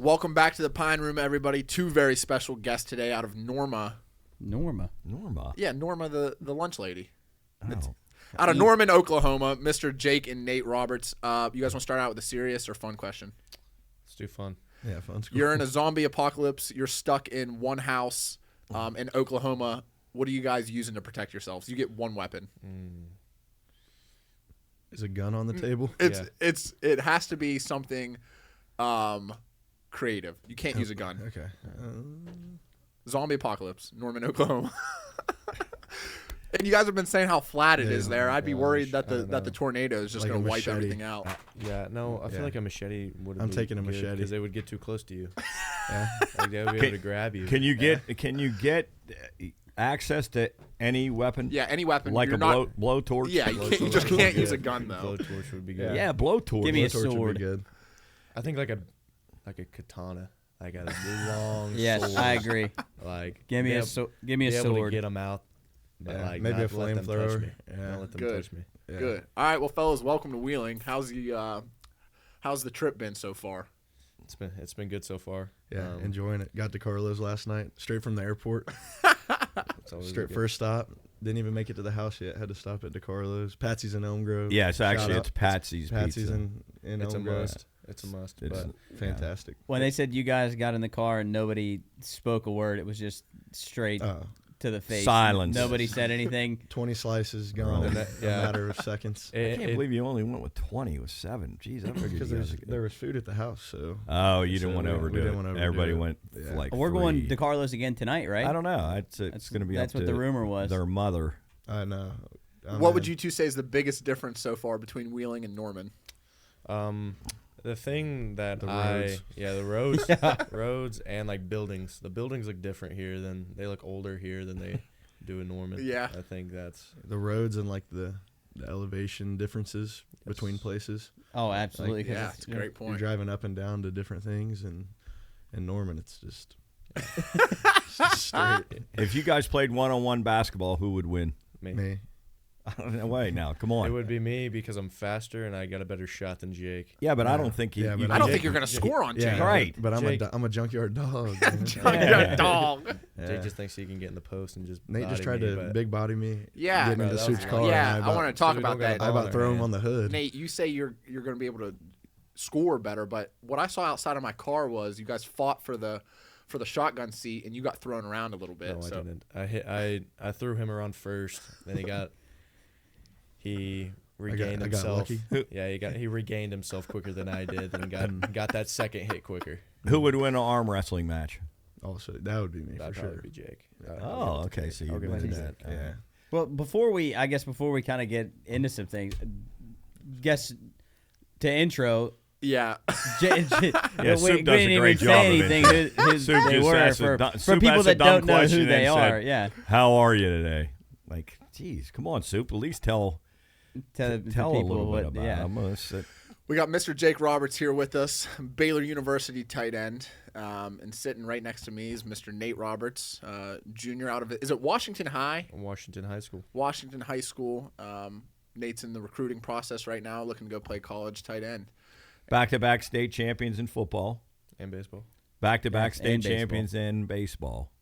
Welcome back to the Pine Room, everybody. Two very special guests today out of Norma. Norma? Yeah, Norma, the lunch lady. Oh. Out of Norman, Oklahoma, Mr. Jake and Nate Roberts. You guys want to start out with a serious or fun question? Let's do fun. Yeah, fun's cool. You're in a zombie apocalypse. You're stuck in one house in Oklahoma. What are you guys using to protect yourselves? You get one weapon. Is a gun on the table? It has to be something creative. You can't use a gun. Okay. Zombie apocalypse, Norman, Oklahoma. And you guys have been saying how flat it is there. I'd be worried that the tornado is just Like going a to wipe machete. everything out. I feel like a machete would. I'm taking a machete because they would get too close to you. Yeah. Like they would be able to grab you. Can you get access to any weapon? Yeah, any weapon. Like You're a blowtorch? Yeah, you just can't use a gun though. Blowtorch would be good. Yeah, blowtorch. Give me a Blowtorch would be sword. good. I think like a katana, like a long. Yes, sword. I agree. Like Give me be a able- give me a be able to sword. get them out. But Yeah, like maybe not a let them touch flamethrower. me. Yeah. Don't let them Good. touch me. Yeah. Good. All right, well, fellas, welcome to Wheeling. How's the trip been so far? It's been good so far. Yeah, enjoying it. Got to Carlos last night, straight from the airport. It's always Straight good. first stop. Didn't even make it to the house yet. Had to stop at DeCarlo's. Patsy's in Elm Grove. Yeah, it's actually Shout it's out. Patsy's Patsy's Pizza. in It's a Elm Grove. must. It's a must. It's- But Fantastic. When they said you guys got in the car and nobody spoke a word, it was just straight to the face. Silence. Nobody said anything. 20 slices gone in a matter of seconds. I can't believe you only went with 20. It was 7. Jeez, I figured Because you guys would there was food at the house, so. Oh, you didn't So want to we overdo didn't it. wanna overdo Everybody it. went Yeah. like We're going 3. to Carlos again tonight, right? I don't know. It's going to be That's up what to the rumor was. their mother. I know. What would you two say is the biggest difference so far between Wheeling and Norman? the thing that The roads, roads and like buildings. The buildings look different here they look older here than they do in Norman. Yeah. I think that's The roads and like the elevation differences between places. Oh, absolutely. 'cause Yeah, it's- it's a great You're point. driving up and down to different things, and in Norman, it's just, it's just straight. If you guys played one-on-one basketball, who would win? Me. I don't know. Wait, now, come on. It would be me because I'm faster and I got a better shot than Jake. Yeah, but I don't think you. Yeah, you but I don't Jake- think you're going to score on Jake. Yeah, Right. But Jake- I'm a junkyard dog. man. You're a dog. Yeah. Jake just thinks he can get in the post and just Nate just body tried me, to but big body me. Yeah. Getting Bro, into that Suit's was car. nice. Yeah, and I want to talk so we about don't gotta that. I about throw him man. on the hood. Nate, you say you're going to be able to score better, but what I saw outside of my car was you guys fought for the shotgun seat and you got thrown around a little bit. No, so. I didn't. I threw him around first. Then he regained I got himself. lucky. Yeah, he regained himself quicker than I did, and got that second hit quicker. Who would win an arm wrestling match? Also, that would be me That'd for probably sure. be Jake. Oh, okay. So you I'll give it win to that. Jake. Yeah. Well, before we kind of get into some things, guess to intro. Yeah. Yeah, we Soup does a didn't great even job say of anything it. who Soup they just were asked a for dumb- for Soup people asked a that dumb don't know who question they and said, are. Yeah, How are you today? Like, geez, come on, Soup. At least tell tell a people little what. bit about Yeah, him. We got Mr. Jake Roberts here with us, Baylor University tight end. And sitting right next to me is Mr. Nate Roberts, junior out of is it Washington High? Washington High School. Washington High School. Nate's in the recruiting process right now, looking to go play college tight end. Back-to-back state champions in football. And baseball. Back-to-back And state baseball. champions in baseball.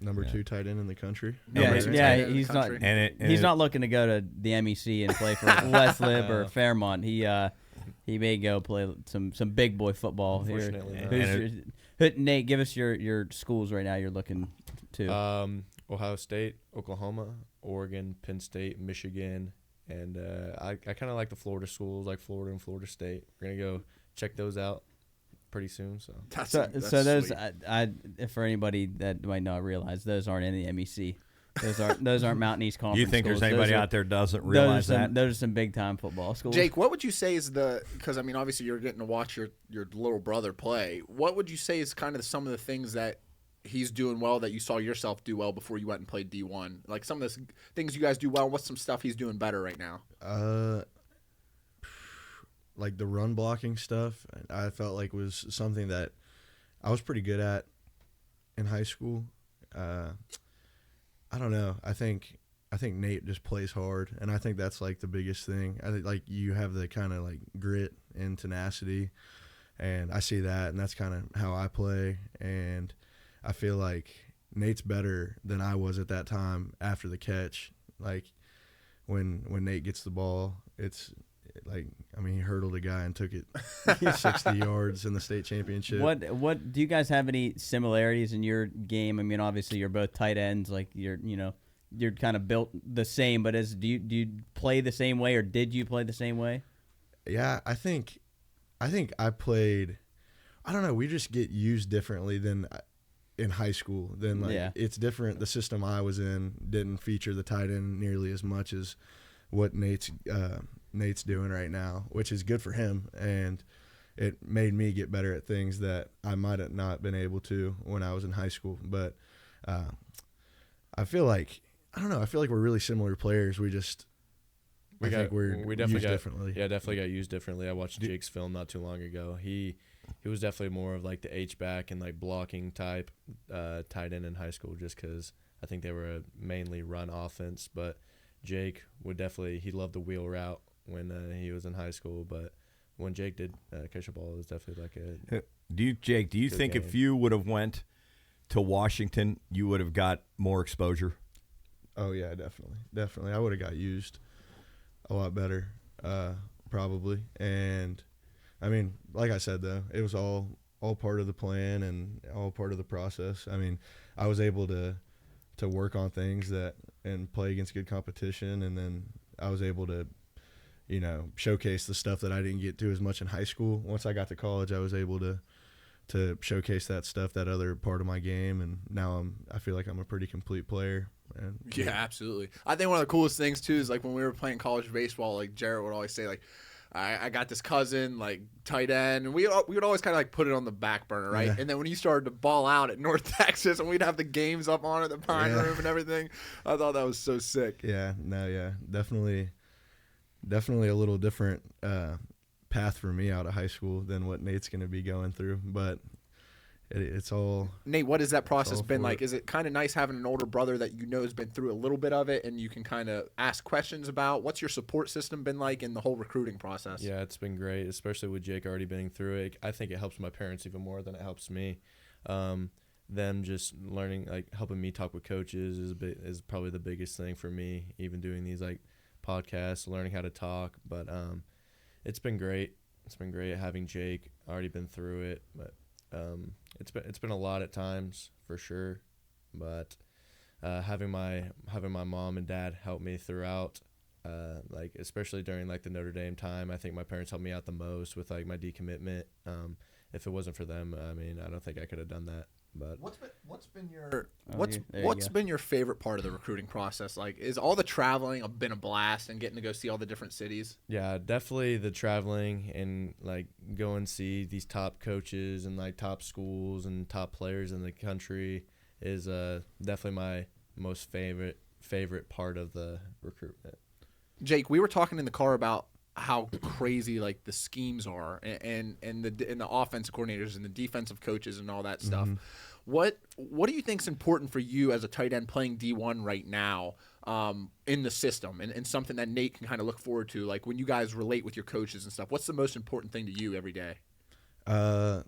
Number 2 tight end in the country. yeah, Number two tight yeah. end in the He's not. country. And He's not looking to go to the MEC and play for Westlib or Fairmont. He may go play some big boy football here. Unfortunately, not. Nate, give us your schools right now. You're looking to. Ohio State, Oklahoma, Oregon, Penn State, Michigan, and I kind of like the Florida schools, like Florida and Florida State. We're gonna go check those out pretty soon. So That's So those, sweet. I for anybody that might not realize, those aren't in the MEC. Those aren't Mountain East Conference. You think schools. there's anybody Those are- out there doesn't those realize are that? some, those are some big time football schools. Jake, what would you say is because I mean obviously you're getting to watch your little brother play. What would you say is kind of some of the things that he's doing well that you saw yourself do well before you went and played D1? Like some of the things you guys do well. What's some stuff he's doing better right now? Like the run blocking stuff, I felt like was something that I was pretty good at in high school. I don't know. I think Nate just plays hard, and I think that's like the biggest thing. I think like you have the kind of like grit and tenacity And I see that, and that's kind of how I play. And I feel like Nate's better than I was at that time after the catch. Like when Nate gets the ball, it's like, I mean, he hurdled a guy and took it 60 yards in the state championship. What do you guys have any similarities in your game? I mean, obviously you're both tight ends. Like you're kind of built the same. But do you play the same way, or did you play the same way? Yeah, I think I played. I don't know. We just get used differently than in high school. It's different. The system I was in didn't feature the tight end nearly as much as what Nate's doing right now, which is good for him, and it made me get better at things that I might have not been able to when I was in high school. But I feel like we're really similar players. We definitely got differently. Yeah, definitely got used differently. I watched Jake's film not too long ago. He was definitely more of like the H-back and like blocking type tight end in high school, just because I think they were a mainly run offense. But Jake he loved the wheel route when he was in high school. But when Jake did catch the ball, it was definitely like a. Do you think game. if you would have went to Washington, you would have got more exposure? Oh yeah, definitely. I would have got used a lot better, probably. And I mean, like I said though, it was all part of the plan and all part of the process. I mean, I was able to work on things and play against good competition, and then I was able to, showcase the stuff that I didn't get to as much in high school. Once I got to college, I was able to showcase that stuff, that other part of my game, and now I feel like I'm a pretty complete player. And yeah, absolutely. I think one of the coolest things too is like when we were playing college baseball, like Jarrett would always say, like, I got this cousin, like tight end, and we would always kind of like put it on the back burner, right? Yeah. And then when you started to ball out at North Texas, and we'd have the games up on at the Pine Yeah. Room and everything, I thought that was so sick. Yeah, definitely a little different path for me out of high school than what Nate's going to be going through, but it's all. Nate, what has that process been for like? it. Is it kind of nice having an older brother that you know has been through a little bit of it and you can kind of ask questions about? What's your support system been like in the whole recruiting process? Yeah, it's been great, especially with Jake already being through it. I think it helps my parents even more than it helps me. Them just learning, like helping me talk with coaches is probably the biggest thing for me. Even doing these like podcasts, learning how to talk. But it's been great. It's been great having Jake already been through it. But it's been a lot at times for sure. But having my mom and dad help me throughout. Like especially during like the Notre Dame time, I think my parents helped me out the most with like my decommitment. If it wasn't for them, I mean, I don't think I could have done that. But what's been your favorite part of the recruiting process? Like, is all the traveling been a blast and getting to go see all the different cities? yeah, definitely the traveling and like go and see these top coaches and like top schools and top players in the country is definitely my most favorite part of the recruitment. Jake, we were talking in the car about how crazy like the schemes are and the offensive coordinators and the defensive coaches and all that stuff. What do you think is important for you as a tight end playing D1 right now in the system and something that Nate can kind of look forward to, like when you guys relate with your coaches and stuff? What's the most important thing to you every day? Well,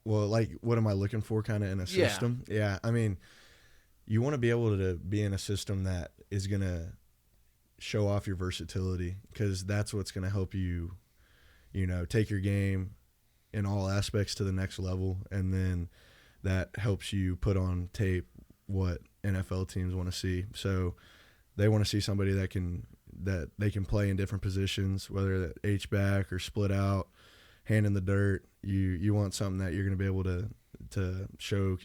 like what am I looking for kind of in a system? Yeah, I mean, you want to be able to be in a system that is going to show off your versatility, because that's what's going to help you, take your game in all aspects to the next level. And then that helps you put on tape what NFL teams want to see. So they want to see somebody that they can play in different positions, whether that H-back or split out, hand in the dirt. You want something that you're going to be able to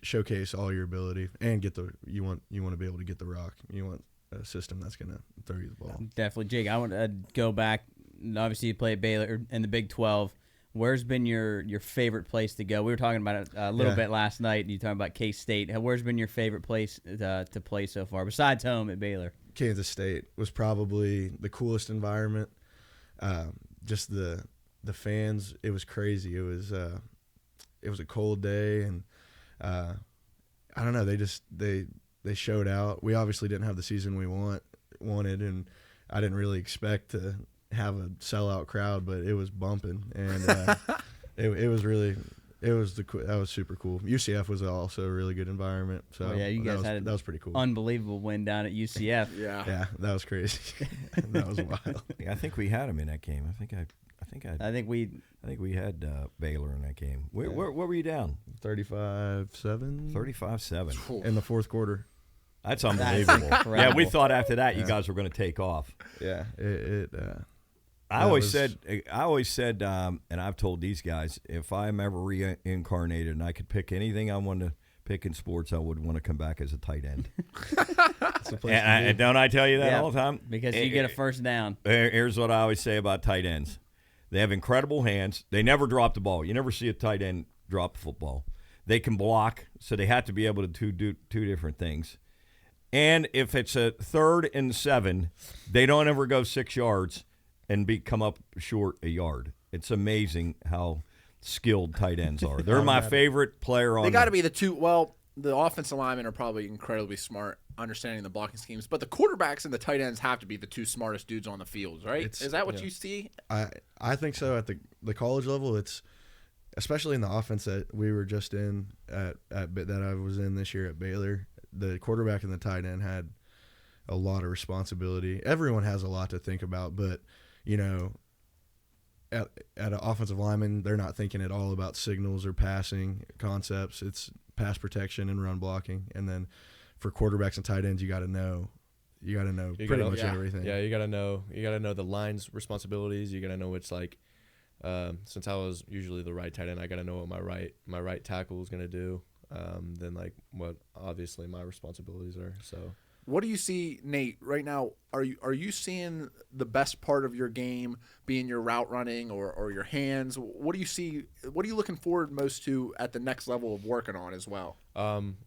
showcase all your ability and you want to be able to get the rock. You want a system that's going to throw you the ball. Definitely. Jake, I want to go back. Obviously, you played Baylor in the Big 12. Where's been your favorite place to go? We were talking about it a little bit last night. You talking about K-State. Where's been your favorite place to play so far, besides home at Baylor? Kansas State was probably the coolest environment. Just the fans, it was crazy. It was a cold day, and I don't know. They showed out. We obviously didn't have the season we wanted, and I didn't really expect to have a sellout crowd, but it was bumping. And It was really. That was super cool. UCF was also a really good environment. So yeah, you guys had that was pretty cool. Unbelievable win down at UCF. Yeah, that was crazy. That was wild. Yeah, I think we had him in that game. I think we had Baylor in that game. Where were you down? 35-7. 35-7 in the fourth quarter. That's unbelievable. Yeah, we thought after that you guys were going to take off. Yeah, I always said, and I've told these guys, if I'm ever reincarnated and I could pick anything I wanted to pick in sports, I would want to come back as a tight end. And don't I tell you that all the time? Because you get a first down. Here's what I always say about tight ends. They have incredible hands. They never drop the ball. You never see a tight end drop the football. They can block, so they have to be able to do two different things. And if it's a 3rd and 7, they don't ever go 6 yards and come up short a yard. It's amazing how skilled tight ends are. They're my favorite player on. They got to be the two. Well, the offensive linemen are probably incredibly smart, understanding the blocking schemes, but the quarterbacks and the tight ends have to be the two smartest dudes on the field, right? Is that what you see? I think so. At the college level, it's especially in the offense that we were just in that I was in this year at Baylor. The quarterback and the tight end had a lot of responsibility. Everyone has a lot to think about, but at an offensive lineman, they're not thinking at all about signals or passing concepts. It's pass protection and run blocking. And then for quarterbacks and tight ends, you got to know pretty much everything. Yeah, you got to know the line's responsibilities. You got to know which since I was usually the right tight end, I got to know what my right tackle is going to do. Then what obviously my responsibilities are. So. What do you see, Nate, right now? Are you seeing the best part of your game being your route running or your hands? What do you see? What are you looking forward most to at the next level of working on as well?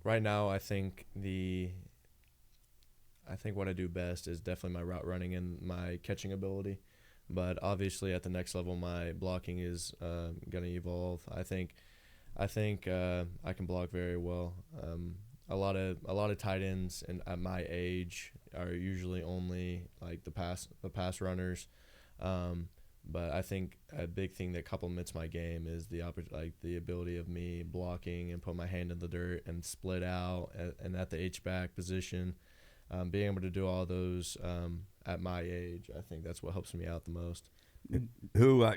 Right now, I think what I do best is definitely my route running and my catching ability. But obviously, at the next level, my blocking is going to evolve. I think I can block very well. A lot of tight ends at my age are usually only like the pass runners, but I think a big thing that complements my game is the ability of me blocking and put my hand in the dirt and split out and at the H-back position, being able to do all those at my age. I think that's what helps me out the most.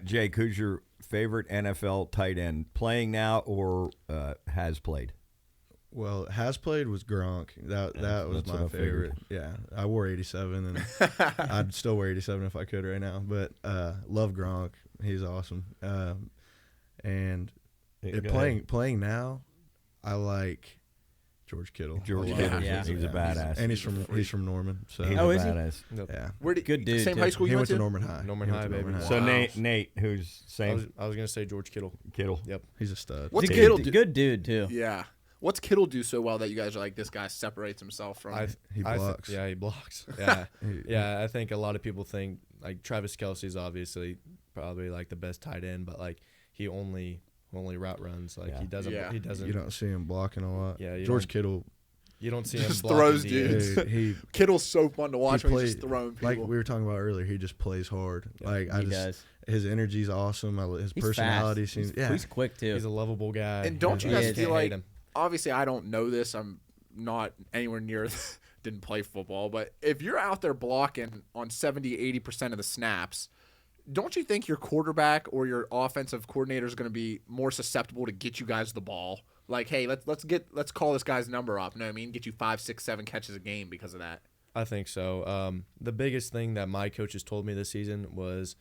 Jake, who's your favorite NFL tight end, playing now or has played? Well, has played was Gronk. That was my favorite. Yeah, I wore 87, and I'd still wear 87 if I could right now. But love Gronk. He's awesome. And playing now, I like George Kittle. He's a badass, and he's from Norman. So he's a badass. Yeah, good dude. Same high school he you went to? Norman High. Norman High, baby. So Nate, who's same? I was gonna say George Kittle. Yep, he's a stud. What's Kittle do? Good dude too. Yeah. What's Kittle do so well that you guys are like, this guy separates himself from? He blocks. He blocks. Yeah, yeah. I think a lot of people think like Travis Kelce's obviously probably like the best tight end, but like he only route runs. Like he doesn't. You don't see him blocking a lot. Yeah, George Kittle. You don't see him just blocking throws dudes. Kittle's so fun to watch when he's just throwing people. Like we were talking about earlier, he just plays hard. Yeah, like his energy's awesome. His personality seems. He's quick too. He's a lovable guy. And don't you guys feel like? Obviously, I don't know this. I'm not anywhere near. Didn't play football, but if you're out there blocking on 70-80% of the snaps, don't you think your quarterback or your offensive coordinator is going to be more susceptible to get you guys the ball? Like, hey, let's call this guy's number up. You know what I mean? Get you 5, 6, 7 catches a game because of that. I think so. The biggest thing that my coaches told me this season was,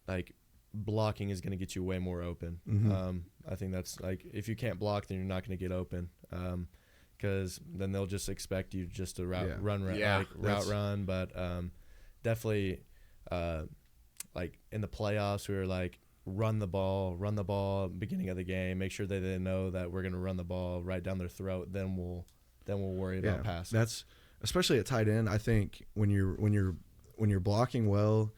like, blocking is going to get you way more open. Mm-hmm. I think that's like, if you can't block, then you're not going to get open. Because then they'll just expect you just to route run. But definitely, like in the playoffs, we were like, run the ball beginning of the game. Make sure that they know that we're going to run the ball right down their throat. Then we'll worry about passing. That's especially at tight end. I think when you're blocking well,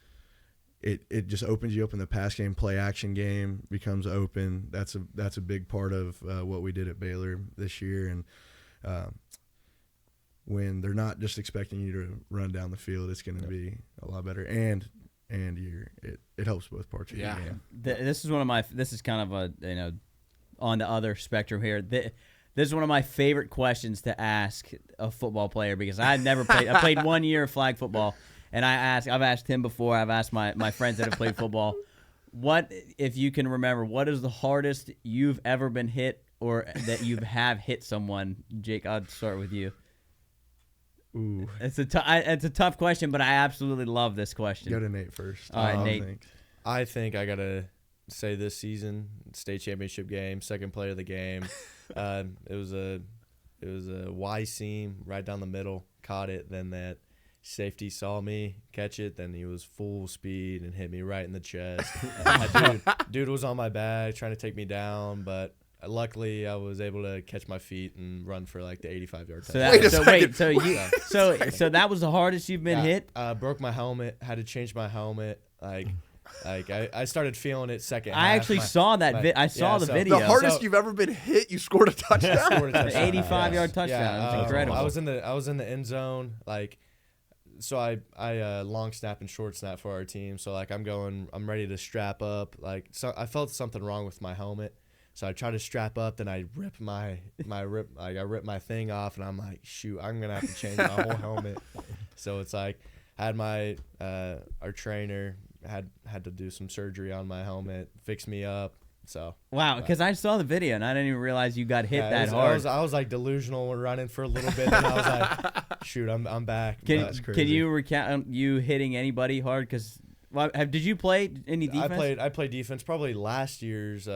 it just opens you up in the pass game. Play action game becomes open. That's a big part of what we did at Baylor this year. And when they're not just expecting you to run down the field, it's going to be a lot better. And and it helps both parts of your game. This is one of my. This is kind of a on the other spectrum here. This is one of my favorite questions to ask a football player because I never played. I played 1 year of flag football, and I've asked him before. I've asked my friends that have played football. What, if you can remember, what is the hardest you've ever been hit or that you have hit someone? Jake, I'll start with you. Ooh, it's a tough question, but I absolutely love this question. Go to Nate first. All right, Nate. I think I gotta say this season, state championship game, second play of the game. It was a Y seam right down the middle, caught it. Then that safety saw me catch it. Then he was full speed and hit me right in the chest. Dude was on my back trying to take me down, but luckily I was able to catch my feet and run for like the 85-yard touchdown. So that was the hardest you've been hit? Broke my helmet, had to change my helmet. I started feeling it second half. I actually saw that. I saw the video. The hardest you've ever been hit, you scored a touchdown. An 85-yard touchdown. Yeah, it was incredible. I was in the end zone. So I long snap and short snap for our team. So I'm ready to strap up. So I felt something wrong with my helmet. So I tried to strap up, then I ripped I ripped my thing off, and I'm like, shoot, I'm gonna have to change my whole helmet. So it's like I had my our trainer had to do some surgery on my helmet, fix me up. So wow, because I saw the video and I didn't even realize you got hit that hard. I was like delusional when running for a little bit, and I was like, shoot, I'm back. Can you recount you hitting anybody hard? Because did you play any defense? I played defense. Probably last year's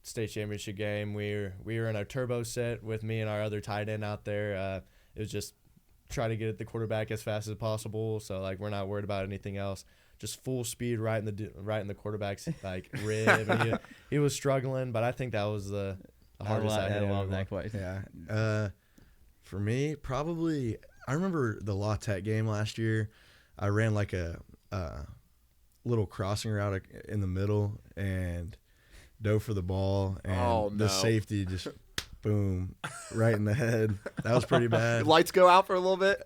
state championship game. We were in a turbo set with me and our other tight end out there. It was just try to get at the quarterback as fast as possible. So we're not worried about anything else. Just full speed right in the quarterback's rib. And he was struggling, but I think that was the hardest I hit. I love that question. Yeah. For me, probably I remember the La Tech game last year. I ran like a little crossing route in the middle and dove for the ball, and the safety just boom right in the head. That was pretty bad. Lights go out for a little bit.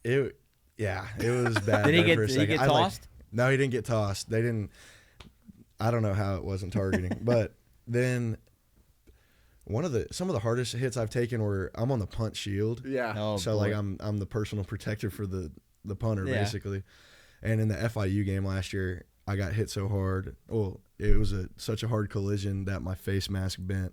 It was bad. Did he get tossed? No, he didn't get tossed. They didn't. I don't know how it wasn't targeting, but then some of the hardest hits I've taken were I'm on the punt shield. Yeah. Oh, so boy. I'm the personal protector for the punter basically, and in the FIU game last year I got hit so hard. Well, it was such a hard collision that my face mask bent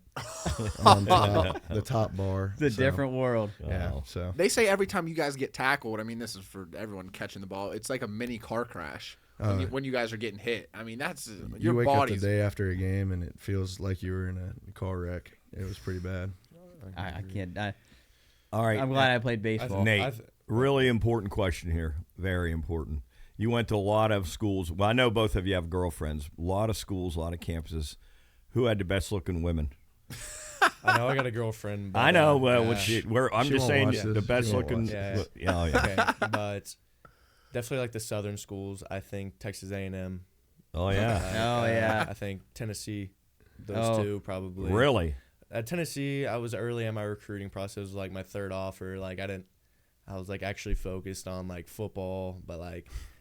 on the top bar. It's a different world. Yeah. So they say every time you guys get tackled, I mean, this is for everyone catching the ball, it's like a mini car crash when you guys are getting hit. I mean, that's you wake up the day after a game and it feels like you were in a car wreck. It was pretty bad. I can't. All right. I'm glad I played baseball. Nate, really important question here. Very important. You went to a lot of schools. Well, I know both of you have girlfriends. A lot of schools, a lot of campuses. Who had the best looking women? I know I got a girlfriend. But, I know. I'm she just saying the best She won't looking. watch Yeah. Okay, but definitely like the southern schools. I think Texas A&M. Oh yeah. I think Tennessee. Those two probably. Really? At Tennessee, I was early in my recruiting process. It was like my third offer. I was actually focused on football, but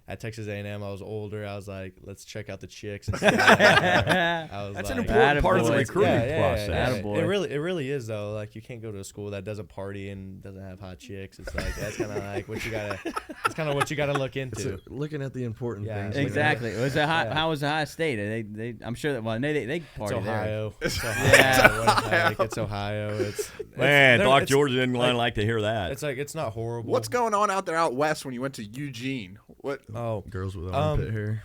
at Texas A&M, I was older. I was like, let's check out the chicks. And That's an important part of the recruiting process. It really is though. You can't go to a school that doesn't party and doesn't have hot chicks. It's that's kind of what you gotta. It's kind of what you gotta look into. Looking at the important things. Exactly. How was Ohio State? They I'm sure that they party it's Ohio. there. It's Ohio. Doc George didn't like to hear that. It's not horrible. What's going on out there out west when you went to Eugene? What? Oh, girls with armpit hair.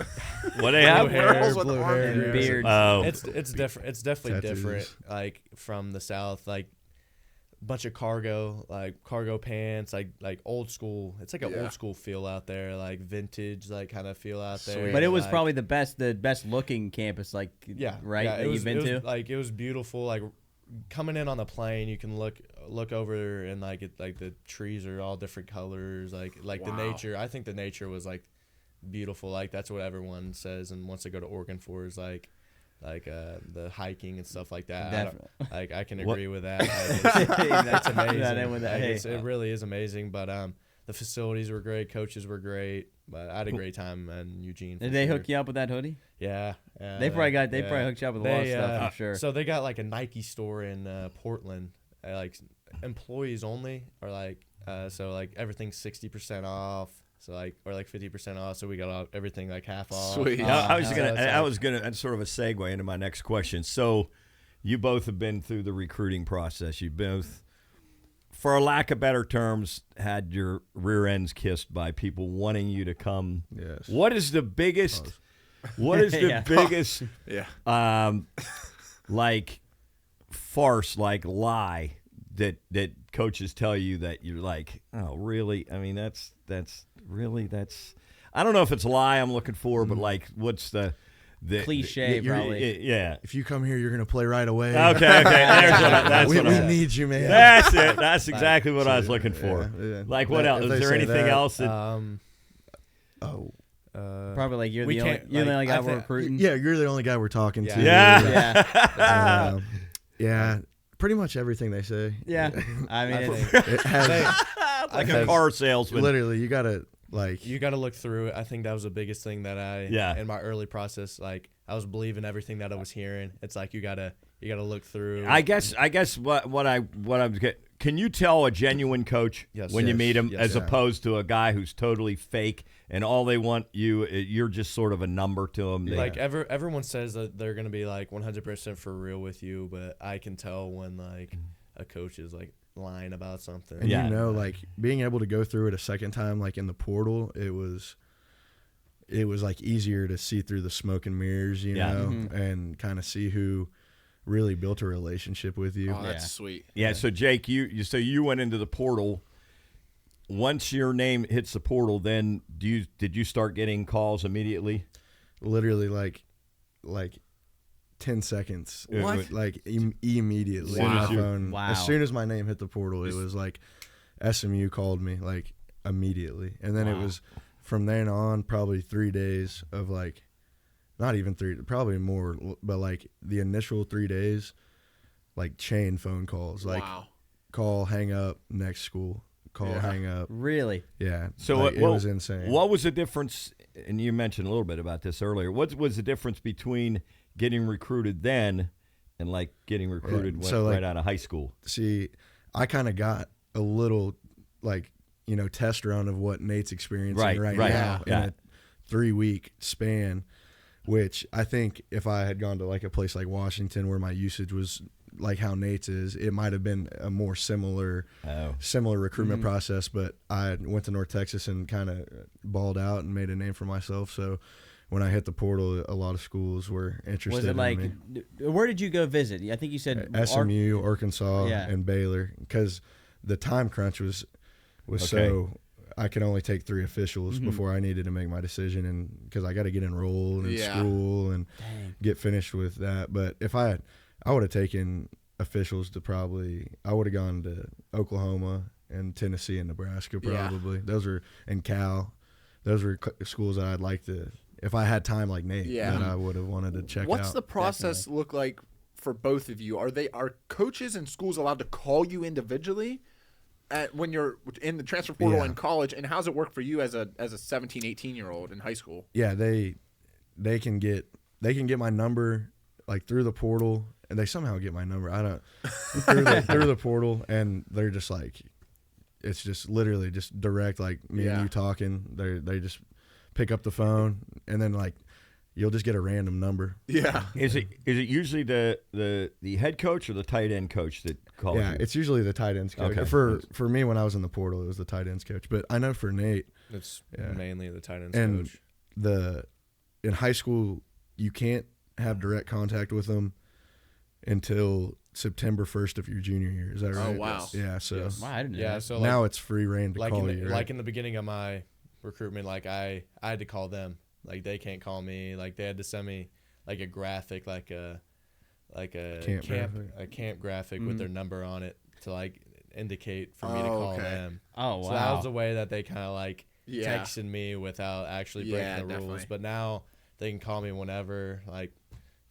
What they have? Girls with blue armpit hair. And beards. Oh, it's different. It's definitely Tattoos. different. From the South, bunch of cargo pants, old school. It's an old school feel out there, vintage, kind of feel out there. But it was probably the best looking campus, right? That you've been to. It was beautiful. Coming in on the plane, you can look over and the trees are all different colors. The nature. I think the nature was beautiful. That's what everyone says and wants to go to Oregon for is the hiking and stuff like that. I can agree with that. It's amazing. It really is amazing. But the facilities were great, coaches were great, but I had a great time in Eugene. Did they hook you up with that hoodie? Yeah. They probably hooked you up with a lot of stuff, I'm sure. So they got like a Nike store in Portland, like employees only, or like so like everything's 60% off. So like, or like 50% off. So we got everything like half off. Sweet. I was gonna that's sort of a segue into my next question. So you both have been through the recruiting process. You both, for a lack of better terms, had your rear ends kissed by people wanting you to come. Yes. What is the biggest? What is the biggest? Like farce, like lie that coaches tell you that you're like, oh, really? I mean, that's really. I don't know if it's a lie I'm looking for, but like, what's the cliche? Probably. Yeah. If you come here, you're gonna play right away. Okay. That's we what I need you, man. That's it. That's exactly what I was looking for. Yeah. Like, what else? Is there anything else that? Probably like you're the only guy we're recruiting. Yeah, you're the only guy we're talking to. Yeah. Yeah, pretty much everything they say. Yeah. I mean, It has, like a car salesman. literally, you gotta look through it. I think that was the biggest thing that in my early process, like I was believing everything that I was hearing. It's like you gotta look through. I guess what I'm getting. Can you tell a genuine coach when you meet him as opposed to a guy who's totally fake and all they want you're just sort of a number to them? Like everyone says that they're gonna be like 100% for real with you, but I can tell when like a coach is like lying about something. And you know, like being able to go through it a second time, like in the portal, it was like easier to see through the smoke and mirrors, you know, and kind of see who really built a relationship with you. Oh, that's sweet. Yeah. So Jake, you went into the portal. Once your name hits the portal, then did you start getting calls immediately? Literally, like 10 seconds. What? Like immediately. Wow. My phone. Wow. As soon as my name hit the portal, it was like SMU called me like immediately, and then it was from then on probably 3 days of like. Not even 3, probably more, but like the initial 3 days, like chain phone calls, like call, hang up, next school, call, hang up. Really? Yeah. So like, it was insane. What was the difference? And you mentioned a little bit about this earlier. What was the difference between getting recruited then and like getting recruited right out of high school? See, I kind of got a little like, test run of what Nate's experiencing right now in a 3-week span. Which I think if I had gone to like a place like Washington where my usage was like how Nate's is, it might have been a more similar recruitment process. But I went to North Texas and kind of balled out and made a name for myself. So when I hit the portal, a lot of schools were interested. Was it like, in me. Where did you go visit? I think you said SMU, Arkansas, and Baylor, because the time crunch was so. I could only take 3 officials before I needed to make my decision, and because I got to get enrolled in school and get finished with that. But if I would have taken officials to I would have gone to Oklahoma and Tennessee and Nebraska probably. Those are, and Cal. Those were schools that I'd like to, if I had time like Nate, that I would have wanted to check out. What's the process look like for both of you? Are coaches and schools allowed to call you individually? When you're in the transfer portal in college, and how's it work for you as a 17, 18-year-old in high school? Yeah, they can get my number like through the portal, and they somehow get my number. I don't through the portal, and they're just like, it's just literally just direct, like me and you talking. They just pick up the phone, and then like you'll just get a random number. Yeah. Is it usually the head coach or the tight end coach that calls you? Yeah, it's usually the tight ends coach. Okay. For me, when I was in the portal, it was the tight ends coach. But I know for Nate, it's mainly the tight ends and coach. In high school, you can't have direct contact with them until September 1st of your junior year. Is that right? Oh, wow. Yeah, so wow, I didn't know that. So now it's free reign to call you. Like in the beginning of my recruitment, like I had to call them. Like they can't call me. Like they had to send me like a graphic, like a camp graphic with their number on it to like indicate for me to call them. Oh, wow. So that was the way that they kind of like texted me without actually breaking the rules. But now they can call me whenever. Like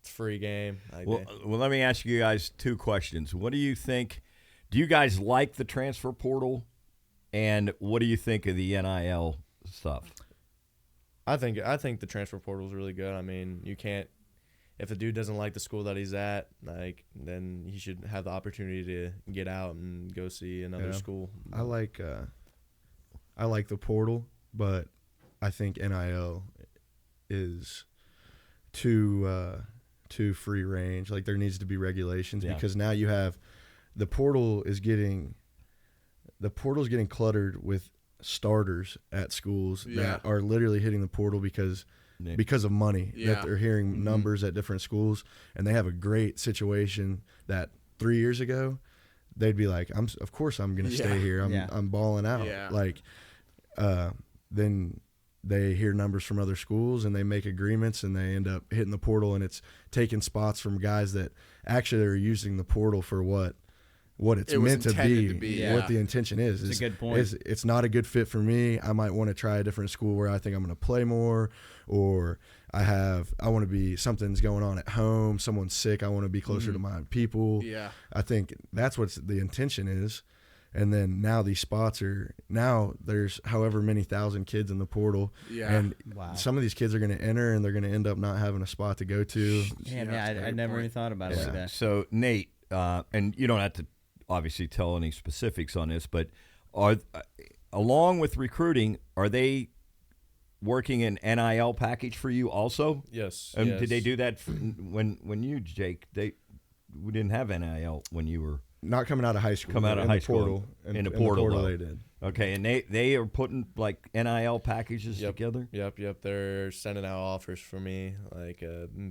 it's free game. Like well, let me ask you guys 2 questions. What do you think? Do you guys like the transfer portal? And what do you think of the NIL stuff? I think the transfer portal is really good. I mean, you can't, if a dude doesn't like the school that he's at, like, then he should have the opportunity to get out and go see another school. I like the portal, but I think NIL is too free range. Like, there needs to be regulations because now you have the portal's getting cluttered with starters at schools that are literally hitting the portal because of money, that they're hearing numbers at different schools, and they have a great situation that 3 years ago they'd be like, of course I'm going to stay here. I'm balling out. Yeah. Like, then they hear numbers from other schools and they make agreements and they end up hitting the portal, and it's taking spots from guys that actually are using the portal for what it's meant to be. What the intention is. It's a good point. It's not a good fit for me. I might want to try a different school where I think I'm going to play more, or I want to be, something's going on at home, someone's sick, I want to be closer to my people. Yeah. I think that's what the intention is. And then now these spots there's however many thousand kids in the portal. Yeah. And some of these kids are going to enter and they're going to end up not having a spot to go to. I never even thought about it like that. So, Nate, and you don't have to obviously tell any specifics on this, but along with recruiting, are they working an NIL package for you also? Yes. Did they do that when you, Jake? We didn't have NIL when you were not coming out of high school. Come out of high school. Portal, in the portal they did. Okay, and they are putting like NIL packages together? Yep. They're sending out offers for me, like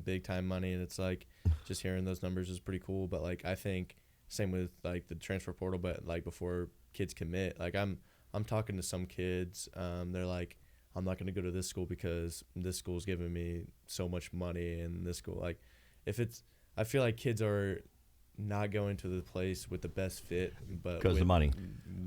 big time money, and it's like just hearing those numbers is pretty cool. But like, I think same with like the transfer portal, but like before kids commit, like I'm talking to some kids, they're like, I'm not going to go to this school because this school's giving me so much money, and this school, like, I feel like kids are not going to the place with the best fit, but because of money.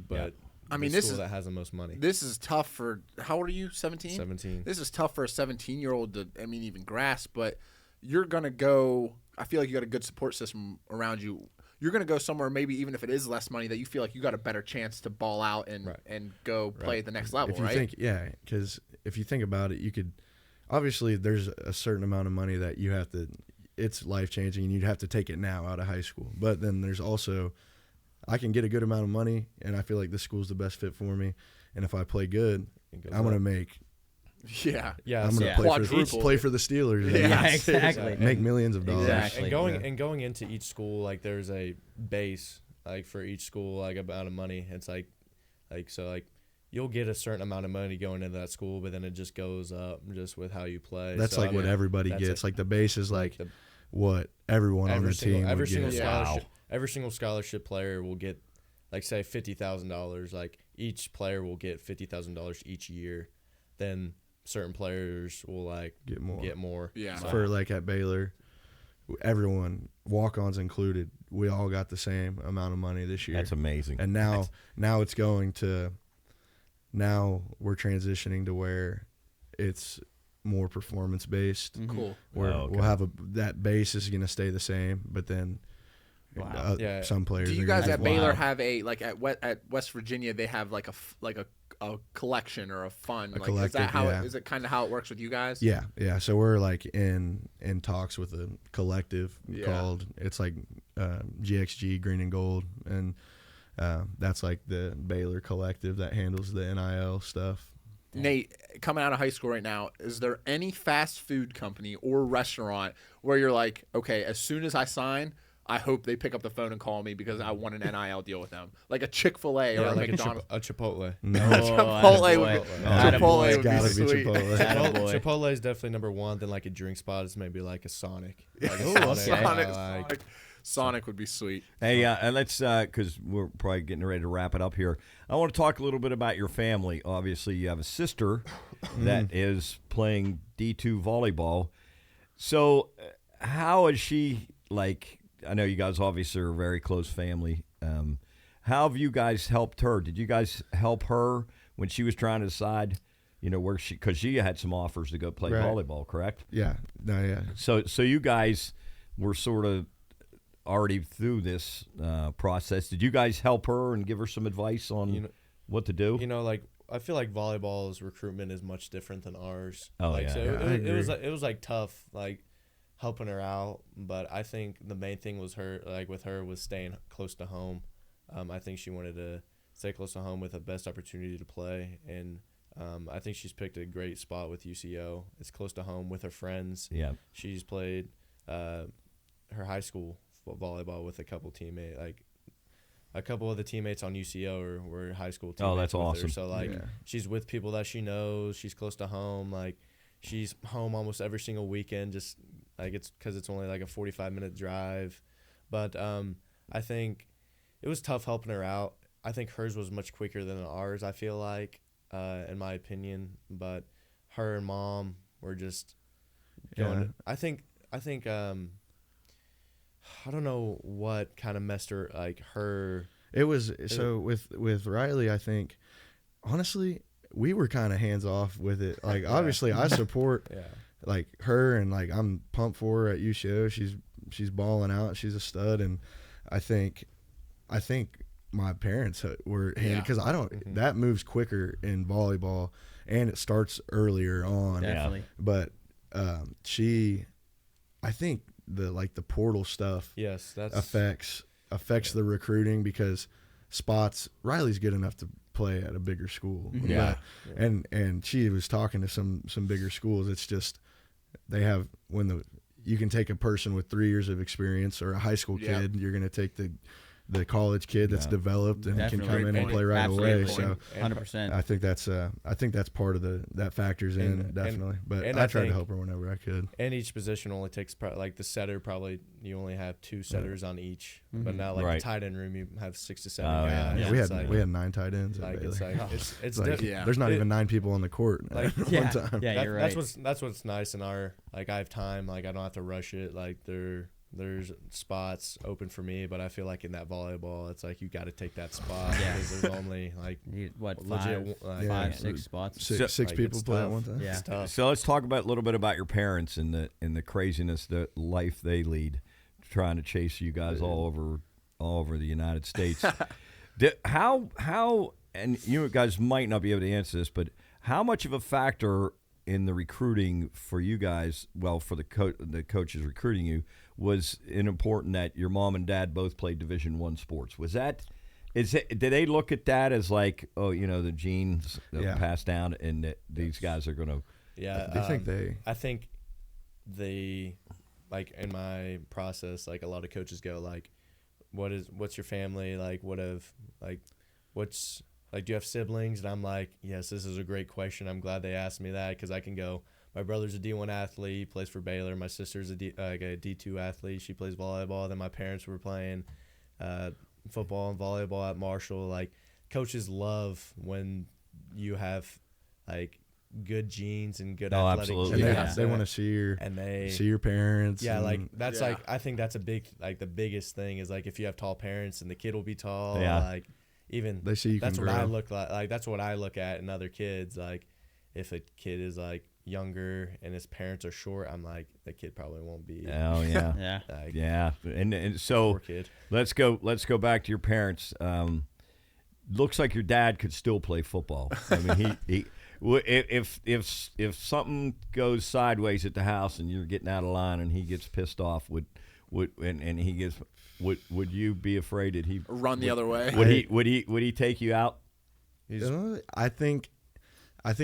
But I mean, this school that has the most money. This is tough for, how old are you? 17? 17. This is tough for a 17-year-old to, even grasp. But you're gonna go. I feel like you got a good support system around you. You're gonna go somewhere, maybe even if it is less money, that you feel like you got a better chance to ball out and go play at the next level. If you think, because if you think about it, you could obviously there's a certain amount of money that you have to. It's life-changing, and you'd have to take it now out of high school. But then there's also, I can get a good amount of money, and I feel like this school's the best fit for me. And if I play good, I'm going to make I'm going to play for the Steelers. Yeah, exactly. Make millions of dollars. Exactly. And going into each school, like there's a base, like for each school, like amount of money. It's like you'll get a certain amount of money going into that school, but then it just goes up just with how you play. That's so, like what everybody gets. Like the base is like what everyone on the team would get. Every single scholarship player will get, like, say $50,000. Like each player will get $50,000 each year. Then certain players will like get more. Yeah. So, for like at Baylor, everyone, walk-ons included, we all got the same amount of money this year. That's amazing. And now it's going to. Now we're transitioning to where it's more performance based. Mm-hmm. Cool. Where we'll have that base is going to stay the same, but then some players. Do you guys at Baylor have at West Virginia? They have like a collection or a fund. Is that how? Is it kind of how it works with you guys? Yeah. So we're like in talks with a collective called, it's like GXG Green and Gold, and that's like the Baylor collective that handles the NIL stuff. Nate, coming out of high school right now, is there any fast food company or restaurant where you're like, okay, as soon as I sign, I hope they pick up the phone and call me because I want an NIL deal with them, like a Chick-fil-A or a like McDonald's, a Chipotle. No. Chipotle would be sweet. Chipotle is definitely number one. Then like a drink spot is maybe like a Sonic. Like Sonic would be sweet. Hey, and let's, because we're probably getting ready to wrap it up here. I want to talk a little bit about your family. Obviously, you have a sister that is playing D2 volleyball. So how is she, like, I know you guys obviously are a very close family. How have you guys helped her? Did you guys help her when she was trying to decide, where because she had some offers to go play volleyball, correct? Yeah. No, yeah. So you guys were sort of already through this process. Did you guys help her and give her some advice on what to do? You know, like I feel like volleyball's recruitment is much different than ours. Oh, like, yeah. So Yeah, I it was agree. it was like tough, like helping her out. But I think the main thing was with her was staying close to home. I think she wanted to stay close to home with the best opportunity to play, and I think she's picked a great spot with UCO. It's close to home with her friends. Yeah. She's played her high school volleyball with a couple teammates, like a couple of the teammates on UCO were high school teammates. Oh, that's with her. awesome. So like Yeah. she's with people that she knows. She's close to home. Like she's home almost every single weekend. Just like it's because it's only like a 45-minute drive. But I think it was tough helping her out. I think hers was much quicker than ours. I feel like, in my opinion. But her and mom were just going. Yeah. I think. I don't know what kind of messed her, like her. It was so with Riley. I think honestly, we were kind of hands off with it. Like obviously, I support Yeah. like her, and like I'm pumped for her at UCO. She's balling out. She's a stud, and I think my parents were handy because I don't. That moves quicker in volleyball, and it starts earlier on. Definitely. But I think the portal stuff Yes, that's affects the recruiting because spots. Riley's good enough to play at a bigger school. Yeah. But, and she was talking to some bigger schools. It's just they have you can take a person with 3 years of experience or a high school kid. You're going to take the college kid that's developed and can Definitely. come in and play right Absolutely. away. So 100%. I think that's part of that factors in definitely. But and I I tried to think- help her whenever I could. And each position only takes like the setter probably you only have 2 setters on each, but now like Right. the tight end room you have 6 to 7 Oh, yeah. guys. Yeah, It's we had 9 tight ends. like at it's Baylor. like it's Like, different. there's not It- even 9 people on the court Like, at yeah, one time. yeah, you're right. That's what's nice in our like I have time, like I don't have to rush it. Like there's spots open for me, but I feel like in that volleyball, it's like you got to take that spot Yeah. because there's only like What, legit five, like, 6 spots? Six Like, people it's play at tough. one time. Yeah. It's tough. So let's talk about a little bit about your parents and the craziness, the life they lead, trying to chase you guys all over the United States. How and you guys might not be able to answer this, but how much of a factor in the recruiting for you guys, well, for the coaches recruiting you, was it important that your mom and dad both played Division I sports? Did they look at that as like, oh, the genes passed down and that these guys are going to? Yeah, I think like in my process, like a lot of coaches go like, what's your family like? What's like, do you have siblings? And I'm like, yes, this is a great question. I'm glad they asked me that because I can go. My brother's a D1 athlete, he plays for Baylor. My sister's a D2 athlete, she plays volleyball. Then my parents were playing football and volleyball at Marshall. Like coaches love when you have like good genes and good athletic absolutely. And genes. they want to see your parents. Yeah, and like that's like I think that's a big like the biggest thing is like if you have tall parents and the kid will be tall. Yeah. Like even they see you that's can what grow. I look like that's what I look at in other kids. Like if a kid is like younger and his parents are short, I'm like the kid probably won't be. Oh yeah, Yeah. Like, yeah. And so poor kid. let's go back to your parents. Looks like your dad could still play football. I mean, if something goes sideways at the house and you're getting out of line and he gets pissed off, would you be afraid that he Run the other way. would he take you out? I think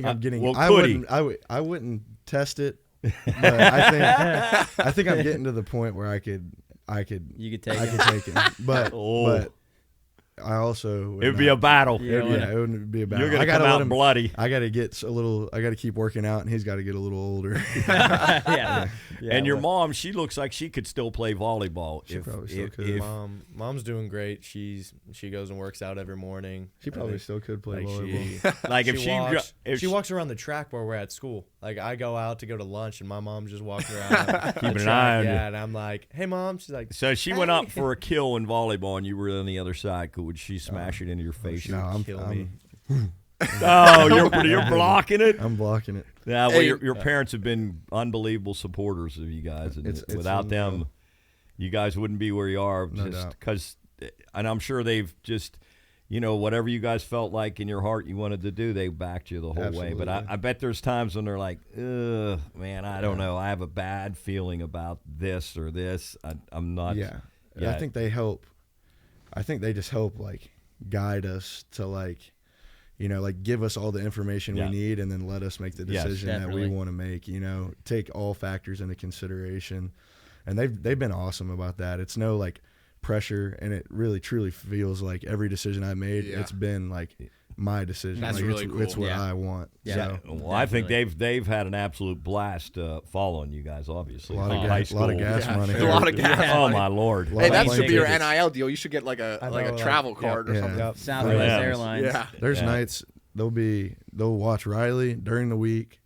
I'm getting. well, I could he? wouldn't test it, but I think I'm getting to the point where I could You could take I it. could take it, but Oh. but I also would It'd be not. a battle. Yeah. It wouldn't be a battle. You're gonna I gotta come let out him. bloody. I gotta get a little. I gotta keep working out, and he's got to get a little older. Yeah. And your well, mom, she looks like she could still play volleyball. She probably still could. Mom's doing great. She goes and works out every morning. She probably still could play Like volleyball. like if she walks around the track where we're at school. Like I go out to go to lunch and my mom's just walking around Keeping the an track. eye on you. Yeah, and I'm like, hey mom. She's like, So she went up for a kill in volleyball, and you were on the other side. Would she smash it into your face? No, I'm kill me. Oh, you're blocking it. I'm blocking it. Yeah, well, Hey, your parents have been unbelievable supporters of you guys, and It's without them, unreal. you guys wouldn't be where you are. No Just doubt. because, and I'm sure they've just, whatever you guys felt like in your heart you wanted to do, they backed you the whole way. But I bet there's times when they're like, ugh, man, I don't know. I have a bad feeling about this or this. I'm not. Yeah. I think they help. I think they just help, like, guide us to, like, give us all the information we need and then let us make the decision that we want to make, take all factors into consideration. And they've been awesome about that. It's no, like, pressure, and it really truly feels like every decision I made, it's been like my decision. That's like really cool. It's what I want. Yeah. So. Well, I think they've had an absolute blast following you guys. Obviously, A lot of high gas school. money. A lot of gas Oh money. my Lord! Hey, that plane should be your tickets. NIL deal. You should get like a travel card or something. Yep. Southwest Airlines. Yeah. There's nights they'll watch Riley during the week,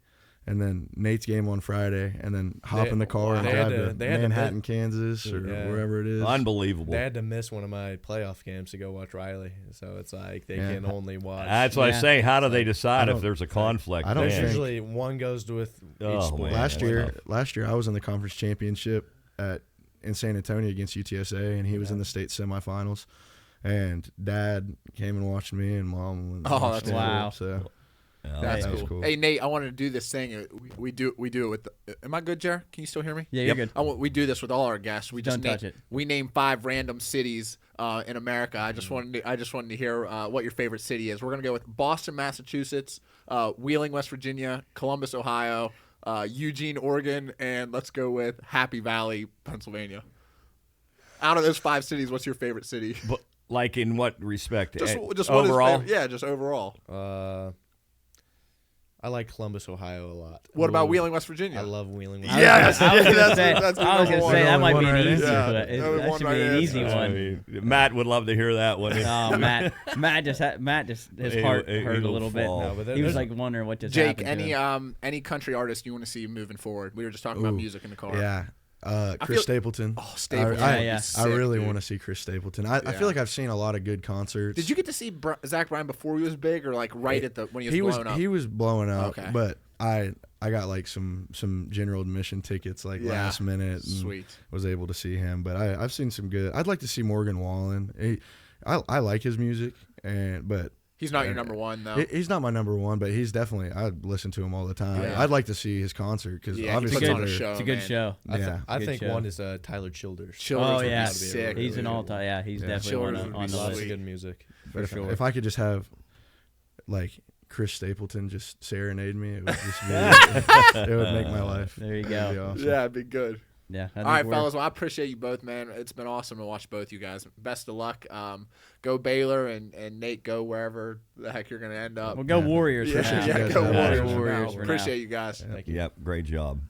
and then Nate's game on Friday, and then hop in the car and drive to Manhattan, Kansas, or wherever it is. Unbelievable. They had to miss one of my playoff games to go watch Riley, so it's like they can only watch. That's what I say. How do they decide if there's a conflict? I don't think- Usually one goes with each sport. man. Last year I was in the conference championship in San Antonio against UTSA, and he was in the state semifinals. And Dad came and watched me, and Mom went and watched that's him. wow. So That's that was cool. cool. Hey, Nate, I wanted to do this thing. We do it with the. Am I good, Jer? Can you still hear me? Yeah, you're good. We do this with all our guests. We just Don't touch it. We name 5 random cities in America. I just wanted to hear what your favorite city is. We're gonna go with Boston, Massachusetts, Wheeling, West Virginia, Columbus, Ohio, Eugene, Oregon, and let's go with Happy Valley, Pennsylvania. Out of those 5 cities, what's your favorite city? But, like in what respect? Just overall. just overall. I like Columbus, Ohio a lot. What about Wheeling, West Virginia? I love Wheeling. Yes, I was gonna that's say, that's I was gonna number say that one. might be an One easy right one. there. Yeah. That should be an easy I one. mean, Matt would love to hear that one. Oh, Matt just his heart hurt a little bit. fall. No, but He was like wondering what just Jake, happened. to him. any country artist you want to see moving forward? We were just talking about music in the car. Yeah. Chris Stapleton. Oh, Stapleton. Yeah. I really want to see Chris Stapleton. I feel like I've seen a lot of good concerts. Did you get to see Zach Bryan before he was big, or like right at the when he was blowing up? He was blowing up, Okay. but I got like some general admission tickets like last minute. And Sweet. Was able to see him, but I've seen some good. I'd like to see Morgan Wallen. I like his music, but He's not your number one though. he's not my number one, but he's definitely. I listen to him all the time. Yeah. I'd like to see his concert because Yeah, he obviously puts on a they're- show. It's a good man. show. Yeah, I Good think show. one is Tyler Childers. Childers Oh would be yeah, sick. he's an all-time. Yeah, he's definitely Childers on would on be the Lots list. of good music. But sure. if I could just have like Chris Stapleton just serenade me, it would just be, it would make my life. There you It'd go. be awesome. Yeah, it'd be good. Yeah. I All think right, we're- fellas. Well, I appreciate you both, man. It's been awesome to watch both you guys. Best of luck. Go Baylor, and Nate, go wherever the heck you're going to end up. We'll go Warriors for now. Appreciate you guys go having Warriors. us. for now. Warriors for now. Appreciate you guys. Thank you. Yep, great job.